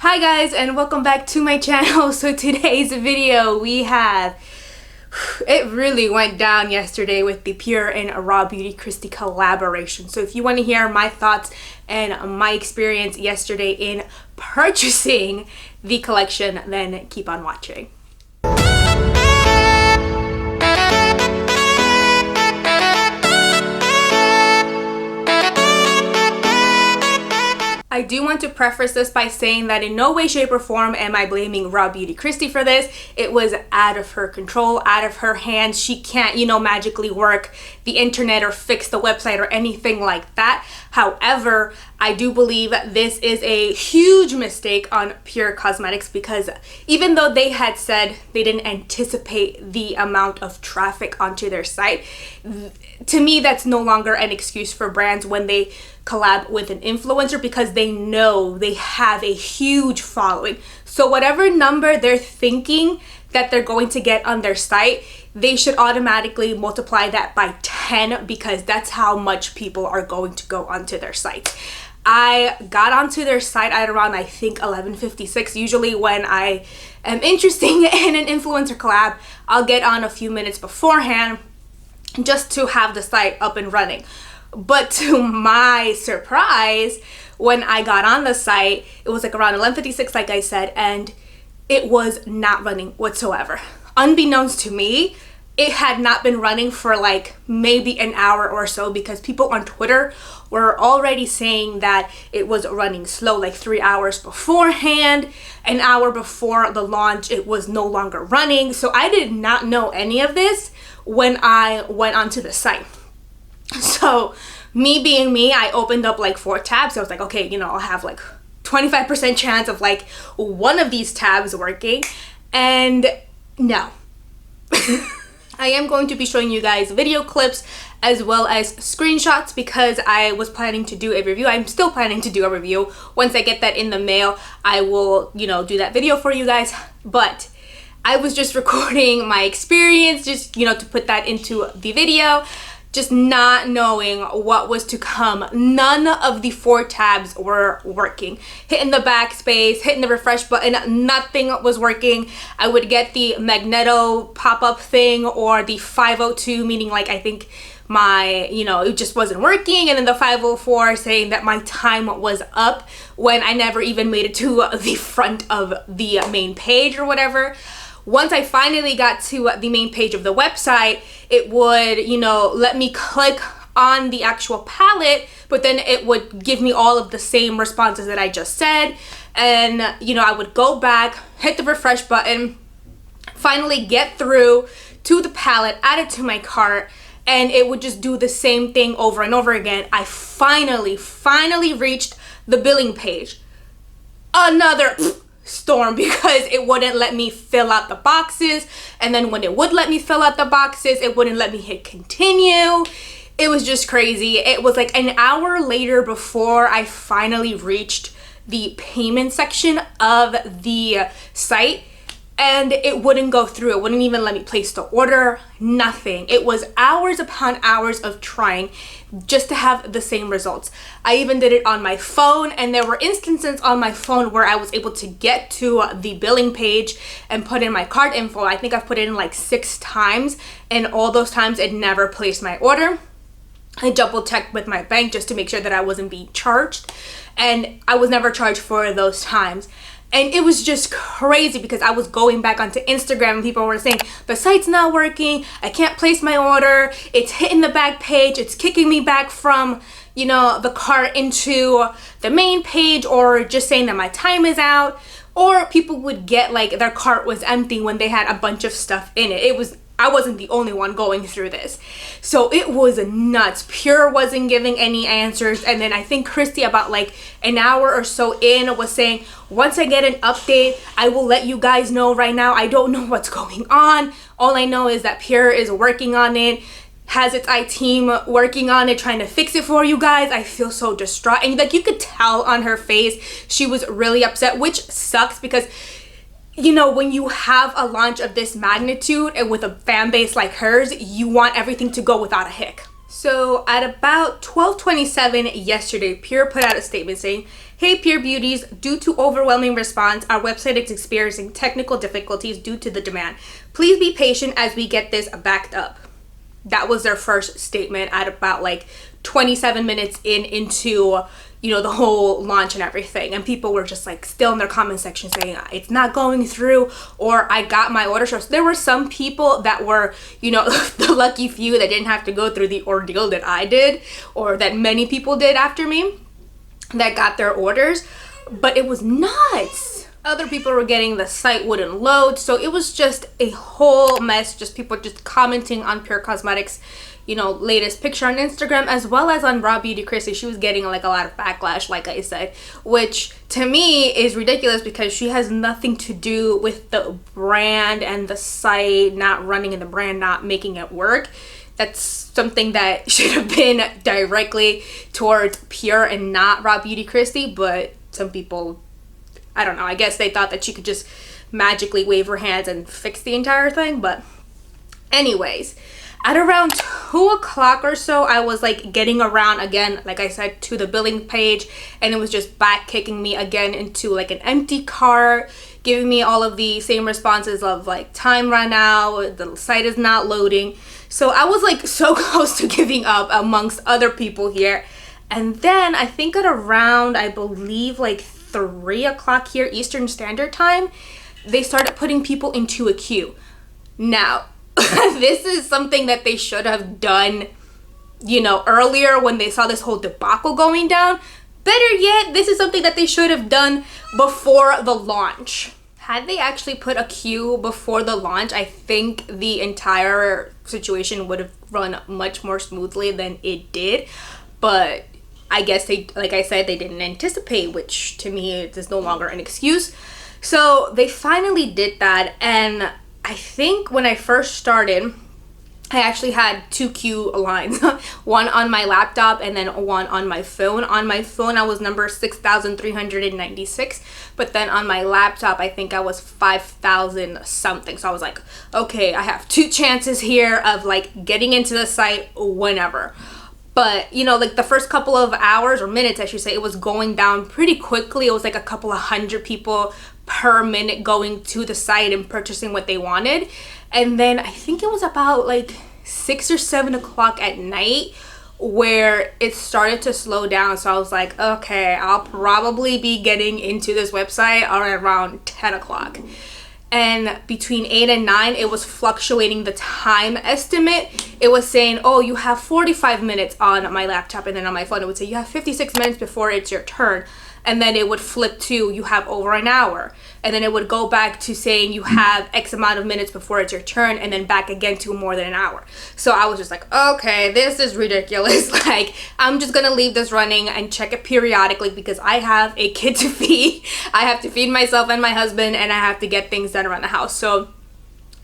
Hi guys, and welcome back to my channel. So today's video it really went down yesterday with the Pure and RawBeautyKristi collaboration. So if you want to hear my thoughts and my experience yesterday in purchasing the collection, then keep on watching. I do want to preface this by saying that in no way, shape, or form am I blaming RawBeautyKristi for this. It was out of her control, out of her hands. She can't, magically work the internet or fix the website or anything like that. However, I do believe this is a huge mistake on Pure Cosmetics, because even though they had said they didn't anticipate the amount of traffic onto their site, to me that's no longer an excuse for brands when they collab with an influencer, because they know they have a huge following. So whatever number they're thinking that they're going to get on their site, they should automatically multiply that by 10, because that's how much people are going to go onto their site. I got onto their site at around, I think, 11:56. Usually when I am interested in an influencer collab, I'll get on a few minutes beforehand just to have the site up and running. But to my surprise, when I got on the site, it was like around 11:56, like I said, and it was not running whatsoever. Unbeknownst to me, it had not been running for like maybe an hour or so, because people on Twitter were already saying that it was running slow, like 3 hours beforehand. An hour before the launch, it was no longer running. So I did not know any of this when I went onto the site. So me being me, I opened up like 4 tabs. I was like, okay, I'll have like 25% chance of like one of these tabs working. And no. I am going to be showing you guys video clips as well as screenshots, because I was planning to do a review. I'm still planning to do a review. Once I get that in the mail, I will, do that video for you guys. But I was just recording my experience, just, to put that into the video, just not knowing what was to come. None of the 4 tabs were working. Hitting the backspace, hitting the refresh button, nothing was working. I would get the magneto pop-up thing, or the 502, meaning like I think my, it just wasn't working, and then the 504 saying that my time was up, when I never even made it to the front of the main page or whatever. Once I finally got to the main page of the website, it would, let me click on the actual palette, but then it would give me all of the same responses that I just said. And, I would go back, hit the refresh button, finally get through to the palette, add it to my cart, and it would just do the same thing over and over again. I finally reached the billing page. Another storm, because it wouldn't let me fill out the boxes, and then when it would let me fill out the boxes, it wouldn't let me hit continue. It was just crazy. It was like an hour later before I finally reached the payment section of the site, and it wouldn't go through. It wouldn't even let me place the order, nothing. It was hours upon hours of trying just to have the same results. I even did it on my phone, and there were instances on my phone where I was able to get to the billing page and put in my card info. I think I've put it in like 6 times, and all those times it never placed my order. I double checked with my bank just to make sure that I wasn't being charged, and I was never charged for those times. And it was just crazy, because I was going back onto Instagram and people were saying, the site's not working, I can't place my order, it's hitting the back page, it's kicking me back from, the cart into the main page, or just saying that my time is out. Or people would get like their cart was empty when they had a bunch of stuff in it. I wasn't the only one going through this. So it was nuts. Pure wasn't giving any answers. And then I think Kristi, about like an hour or so in, was saying, once I get an update, I will let you guys know. Right now, I don't know what's going on. All I know is that Pure is working on it, has its IT team working on it, trying to fix it for you guys. I feel so distraught. And like you could tell on her face, she was really upset, which sucks, because when you have a launch of this magnitude and with a fan base like hers, you want everything to go without a hic. So at about 12:27 yesterday, Pure put out a statement saying, Hey Pure Beauties, due to overwhelming response, our website is experiencing technical difficulties due to the demand. Please be patient as we get this backed up. That was their first statement at about like 27 minutes into, you know, the whole launch and everything. And people were just like still in their comment section saying it's not going through, or I got my order. So there were some people that were, you know, the lucky few that didn't have to go through the ordeal that I did, or that many people did after me, that got their orders. But it was nuts. Other people were getting the site wouldn't load, so it was just a whole mess. Just people just commenting on Pure Cosmetics, you know, latest picture on Instagram, as well as on RawBeautyKristi. She was getting like a lot of backlash, like I said, which to me is ridiculous because she has nothing to do with the brand and the site not running and the brand not making it work. That's something that should have been directly towards Pure and not RawBeautyKristi, but some people, I don't know, I guess they thought that she could just magically wave her hands and fix the entire thing. But anyways, at around 2 o'clock or so, I was like getting around again, like I said, to the billing page, and it was just back kicking me again into like an empty cart, giving me all of the same responses of like time ran out, the site is not loading. So I was like so close to giving up amongst other people here. And then I think at around, I believe like 3 o'clock here Eastern Standard Time, they started putting people into a queue. Now, this is something that they should have done, you know, earlier when they saw this whole debacle going down. Better yet, this is something that they should have done before the launch. Had they actually put a queue before the launch, I think the entire situation would have run much more smoothly than it did. But I guess they, like I said, they didn't anticipate, which to me is no longer an excuse. So they finally did that, and I think when I first started, I actually had 2 queue lines, one on my laptop and then one on my phone. On my phone, I was number 6,396, but then on my laptop, I think I was 5,000 something. So I was like, okay, I have 2 chances here of like getting into the site whenever. But, you know, like the first couple of hours or minutes, I should say, it was going down pretty quickly. It was like a couple of 100 people per minute going to the site and purchasing what they wanted. And then I think it was about like 6 or 7 o'clock at night where it started to slow down. So I was like, okay, I'll probably be getting into this website around 10 o'clock. And between 8 and 9, it was fluctuating the time estimate. It was saying, oh, you have 45 minutes on my laptop, and then on my phone it would say you have 56 minutes before it's your turn. And then it would flip to you have over an hour, and then it would go back to saying you have X amount of minutes before it's your turn, and then back again to more than an hour. So I was just like, okay, this is ridiculous. Like, I'm just gonna leave this running and check it periodically because I have a kid to feed. I have to feed myself and my husband, and I have to get things done around the house. So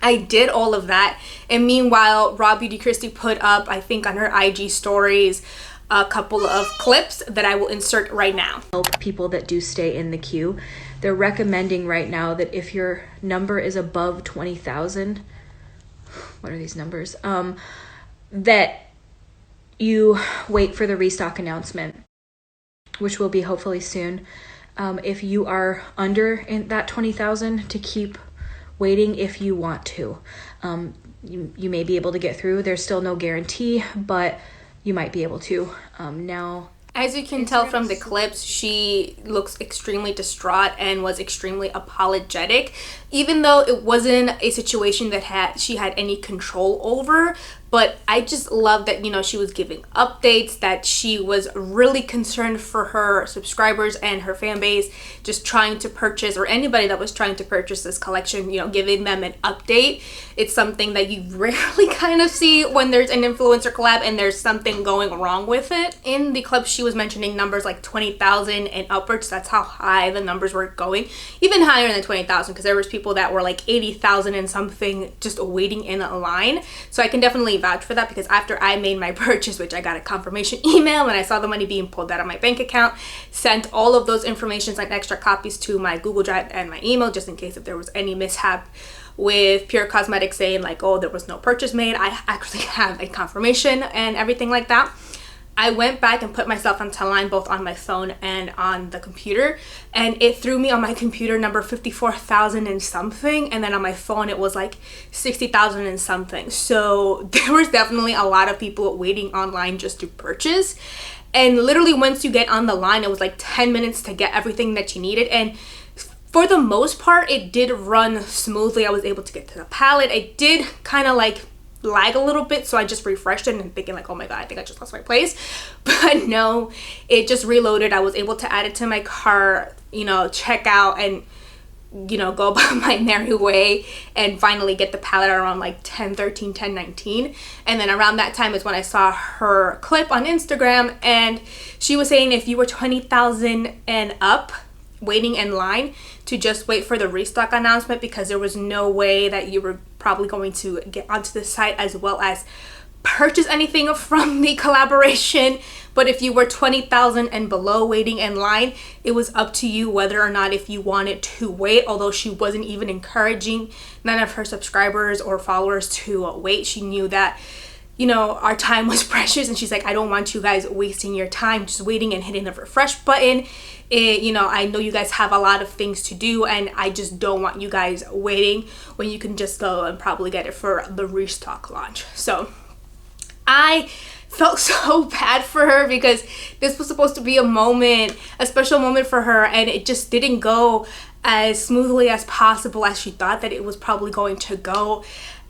I did all of that. And meanwhile, RawBeautyKristi put up, I think on her IG stories, a couple of clips that I will insert right now. Help people that do stay in the queue. They're recommending right now that if your number is above 20,000, what are these numbers? That you wait for the restock announcement, which will be hopefully soon. If you are under in that 20,000, to keep waiting if you want to. You may be able to get through. There's still no guarantee, but you might be able to. Now, as you can tell from the clips, she looks extremely distraught and was extremely apologetic, even though it wasn't a situation that she had any control over. But I just love that, you know, she was giving updates, that she was really concerned for her subscribers and her fan base, just trying to purchase, or anybody that was trying to purchase this collection, you know, giving them an update. It's something that you rarely kind of see when there's an influencer collab and there's something going wrong with it. In the clip, she was mentioning numbers like 20,000 and upwards. That's how high the numbers were going, even higher than 20,000, because there was people that were like 80,000 and something just waiting in a line. So I can definitely vouch for that, because after I made my purchase, which I got a confirmation email when I saw the money being pulled out of my bank account, sent all of those informations and extra copies to my Google Drive and my email, just in case if there was any mishap with Pure Cosmetics saying like, oh, there was no purchase made. I actually have a confirmation and everything like that. I went back and put myself on line both on my phone and on the computer, and it threw me on my computer number 54,000 and something, and then on my phone it was like 60,000 and something. So there was definitely a lot of people waiting online just to purchase. And literally once you get on the line, it was like 10 minutes to get everything that you needed. And for the most part, it did run smoothly. I was able to get to the palette. I did kind of like lag a little bit, so I just refreshed it and thinking like, oh my god, I think I just lost my place. But no, it just reloaded. I was able to add it to my cart, check out, and go about my merry way, and finally get the palette around like 10:13, 10:19. And then around that time is when I saw her clip on Instagram, and she was saying if you were 20,000 and up waiting in line, to just wait for the restock announcement, because there was no way that you were probably going to get onto the site as well as purchase anything from the collaboration. But if you were 20,000 and below waiting in line, it was up to you whether or not if you wanted to wait, although she wasn't even encouraging none of her subscribers or followers to wait. She knew that our time was precious, and she's like, I don't want you guys wasting your time just waiting and hitting the refresh button. I know you guys have a lot of things to do, and I just don't want you guys waiting when you can just go and probably get it for the restock launch. So I felt so bad for her, because this was supposed to be a special moment for her, and it just didn't go as smoothly as possible as she thought that it was probably going to go.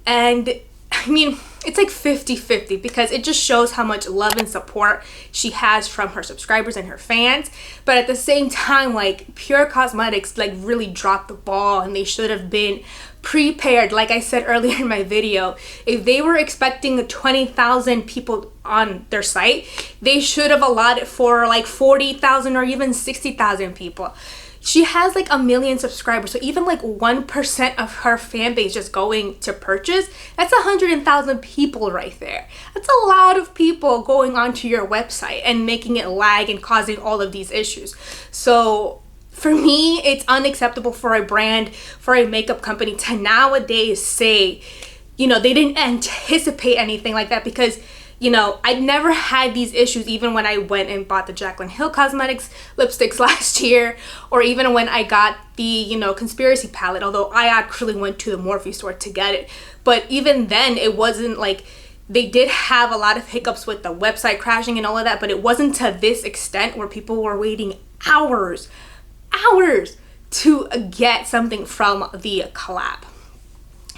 And I mean, it's like 50-50, because it just shows how much love and support she has from her subscribers and her fans. But at the same time, like, Pure Cosmetics like really dropped the ball, and they should have been prepared. Like I said earlier in my video, if they were expecting 20,000 people on their site, they should have allotted for like 40,000 or even 60,000 people. She has like 1 million subscribers, so even like 1% of her fan base just going to purchase, that's 100,000 people right there. That's a lot of people going onto your website and making it lag and causing all of these issues. So for me, it's unacceptable for a brand, for a makeup company to nowadays say, they didn't anticipate anything like that, because I never had these issues even when I went and bought the Jaclyn Hill Cosmetics lipsticks last year, or even when I got the, Conspiracy palette, although I actually went to the Morphe store to get it. But even then, it wasn't like, they did have a lot of hiccups with the website crashing and all of that, but it wasn't to this extent where people were waiting hours to get something from the collab.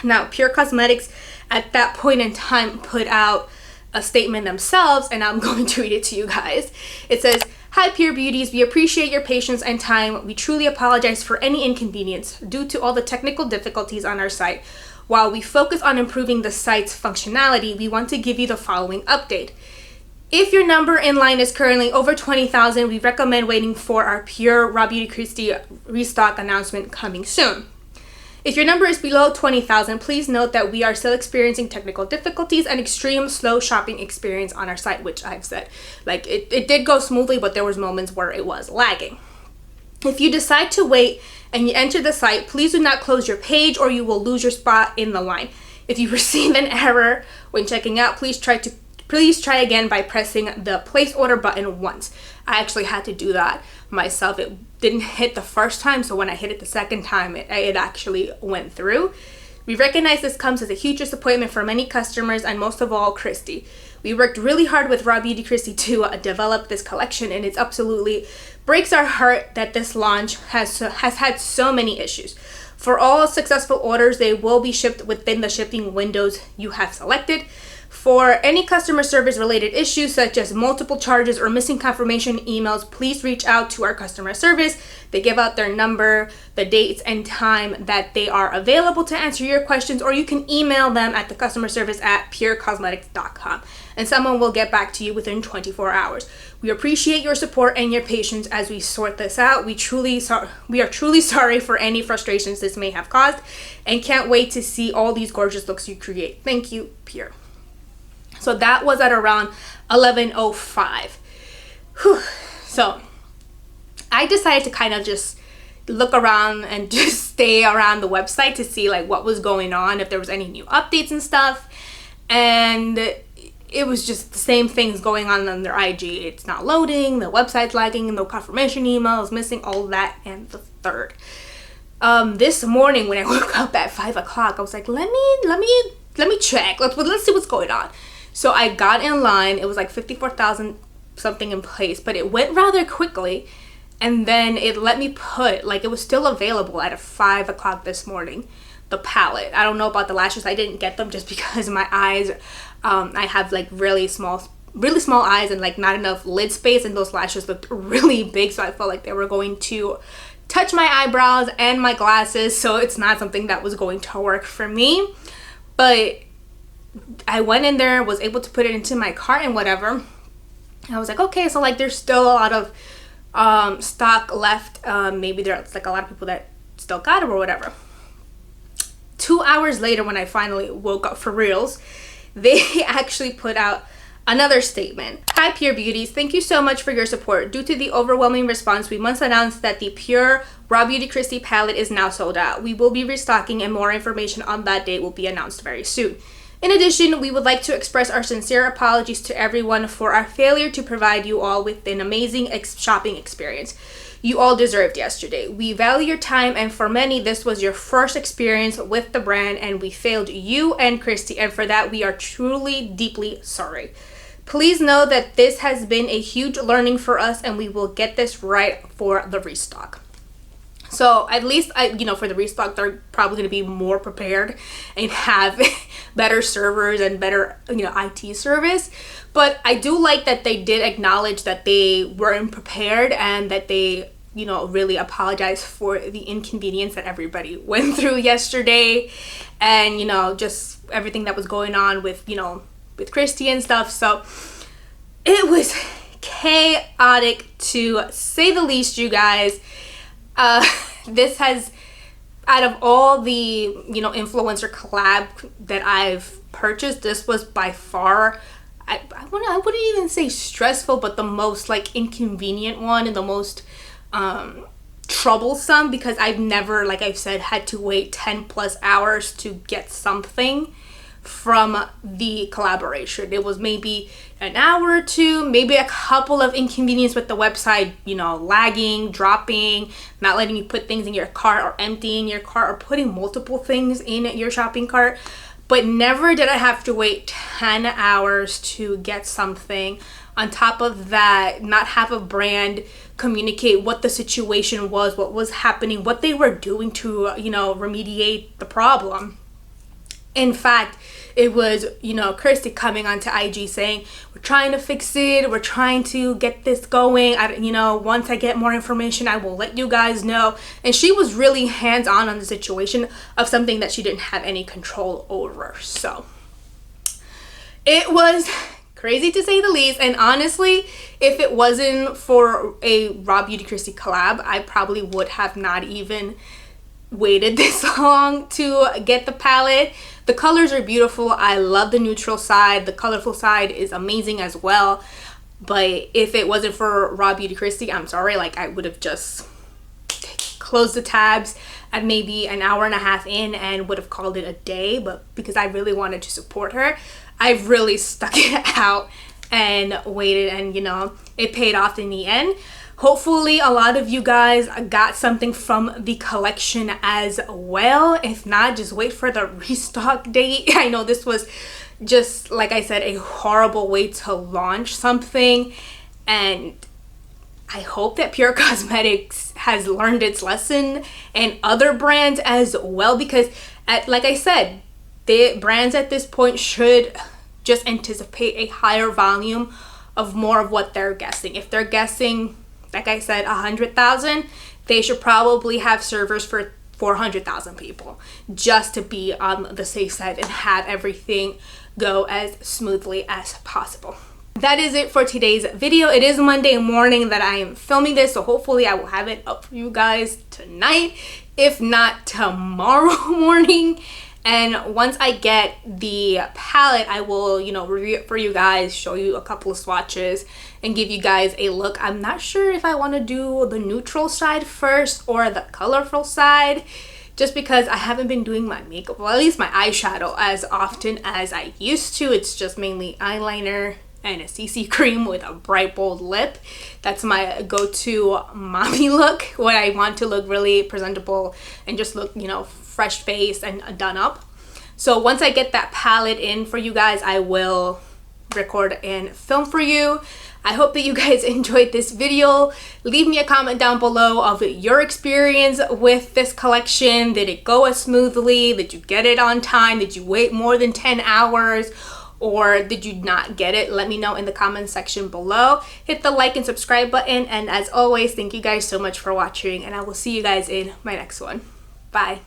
Now, Pure Cosmetics at that point in time put out a statement themselves, and I'm going to read it to you guys. It says, "Hi Pure Beauties, we appreciate your patience and time. We truly apologize for any inconvenience due to all the technical difficulties on our site. While we focus on improving the site's functionality, we want to give you the following update. If your number in line is currently over 20,000, we recommend waiting for our Pure RawBeautyKristi restock announcement coming soon. If your number is below 20,000, please note that we are still experiencing technical difficulties and extreme slow shopping experience on our site," which I've said. Like, it did go smoothly, but there was moments where it was lagging. "If you decide to wait and you enter the site, please do not close your page or you will lose your spot in the line. If you receive an error when checking out, please try again by pressing the place order button once." I actually had to do that myself. It didn't hit the first time, so when I hit it the second time, it actually went through. "We recognize this comes as a huge disappointment for many customers, and most of all, Kristi. We worked really hard with RawBeautyKristi to develop this collection, and it absolutely breaks our heart that this launch has had so many issues. For all successful orders, they will be shipped within the shipping windows you have selected. For any customer service related issues such as multiple charges or missing confirmation emails, please reach out to our customer service. They give out their number, the dates and time that they are available to answer your questions, or you can email them at the customer service at purecosmetics.com, and someone will get back to you within 24 hours. We appreciate your support and your patience as we sort this out. We are truly sorry for any frustrations this may have caused, and can't wait to see all these gorgeous looks you create. Thank you, Pure." So that was at around 11:05. So I decided to kind of just look around and just stay around the website to see like what was going on, if there was any new updates and stuff. And it was just the same things going on their IG. It's not loading, the website's lagging, no confirmation emails, missing all that and the third. This morning when I woke up at 5 o'clock, I was like, let me check. Let's see what's going on. So I got in line. It was like 54,000 something in place, but it went rather quickly. And then it let me put, like, it was still available at 5 o'clock this morning, the palette. I don't know about the lashes. I didn't get them just because my eyes, I have like really small eyes and like not enough lid space, and those lashes looked really big, so I felt like they were going to touch my eyebrows and my glasses, so it's not something that was going to work for me. But I went in there, was able to put it into my cart and whatever. I was like, okay, so like there's still a lot of stock left. Maybe there's like a lot of people that still got it or whatever. 2 hours later, when I finally woke up for reals, they actually put out another statement. Hi Pure Beauties, thank you so much for your support. Due to the overwhelming response, we must announce that the Pure RawBeautyKristi palette is now sold out. We will be restocking, and more information on that date will be announced very soon. In addition, we would like to express our sincere apologies to everyone for our failure to provide you all with an amazing shopping experience you all deserved yesterday. We value your time, and for many, this was your first experience with the brand, and we failed you and Kristi, and for that, we are truly, deeply sorry. Please know that this has been a huge learning for us, and we will get this right for the restock. So at least, for the restock, they're probably going to be more prepared and have better servers and better, IT service. But I do like that they did acknowledge that they weren't prepared, and that they, really apologize for the inconvenience that everybody went through yesterday, and, just everything that was going on with, with Kristi and stuff. So it was chaotic to say the least, you guys. This has, out of all the, influencer collab that I've purchased, this was by far, I wouldn't even say stressful, but the most like inconvenient one, and the most troublesome, because I've never, like I've said, had to wait 10 plus hours to get something from the collaboration. It was maybe an hour or two, maybe a couple of inconvenience with the website, lagging, dropping, not letting you put things in your cart, or emptying your cart, or putting multiple things in your shopping cart. But never did I have to wait 10 hours to get something. On top of that, not have a brand communicate what the situation was, what was happening, what they were doing to, remediate the problem. In fact, it was, Kristi coming onto IG saying, we're trying to fix it. We're trying to get this going. Once I get more information, I will let you guys know. And she was really hands-on on the situation of something that she didn't have any control over. So it was crazy to say the least. And honestly, if it wasn't for a RawBeautyKristi collab, I probably would have not even waited this long to get the palette. The colors are beautiful. I love the neutral side. The colorful side is amazing as well. But if it wasn't for RawBeautyKristi, I'm sorry, like I would have just closed the tabs at maybe an hour and a half in and would have called it a day. But because I really wanted to support her, I've really stuck it out and waited, and it paid off in the end. Hopefully a lot of you guys got something from the collection as well. If not, just wait for the restock date. I know this was just, like I said, a horrible way to launch something, and I hope that Pure Cosmetics has learned its lesson, and other brands as well, because like I said, the brands at this point should just anticipate a higher volume of more of what they're guessing. If they're guessing, like I said, 100,000, they should probably have servers for 400,000 people, just to be on the safe side and have everything go as smoothly as possible. That is it for today's video. It is Monday morning that I am filming this, so hopefully I will have it up for you guys tonight, if not tomorrow morning. And once I get the palette, I will, review it for you guys, show you a couple of swatches, and give you guys a look. I'm not sure if I want to do the neutral side first or the colorful side, just because I haven't been doing my makeup, well, at least my eyeshadow, as often as I used to. It's just mainly eyeliner and a CC cream with a bright bold lip. That's my go-to mommy look when I want to look really presentable and just look, you know, fresh face and done up. So once I get that palette in for you guys, I will record and film for you. I hope that you guys enjoyed this video. Leave me a comment down below of your experience with this collection. Did it go as smoothly? Did you get it on time? Did you wait more than 10 hours? Or did you not get it? Let me know in the comment section below. Hit the like and subscribe button. And as always, thank you guys so much for watching. And I will see you guys in my next one. Bye.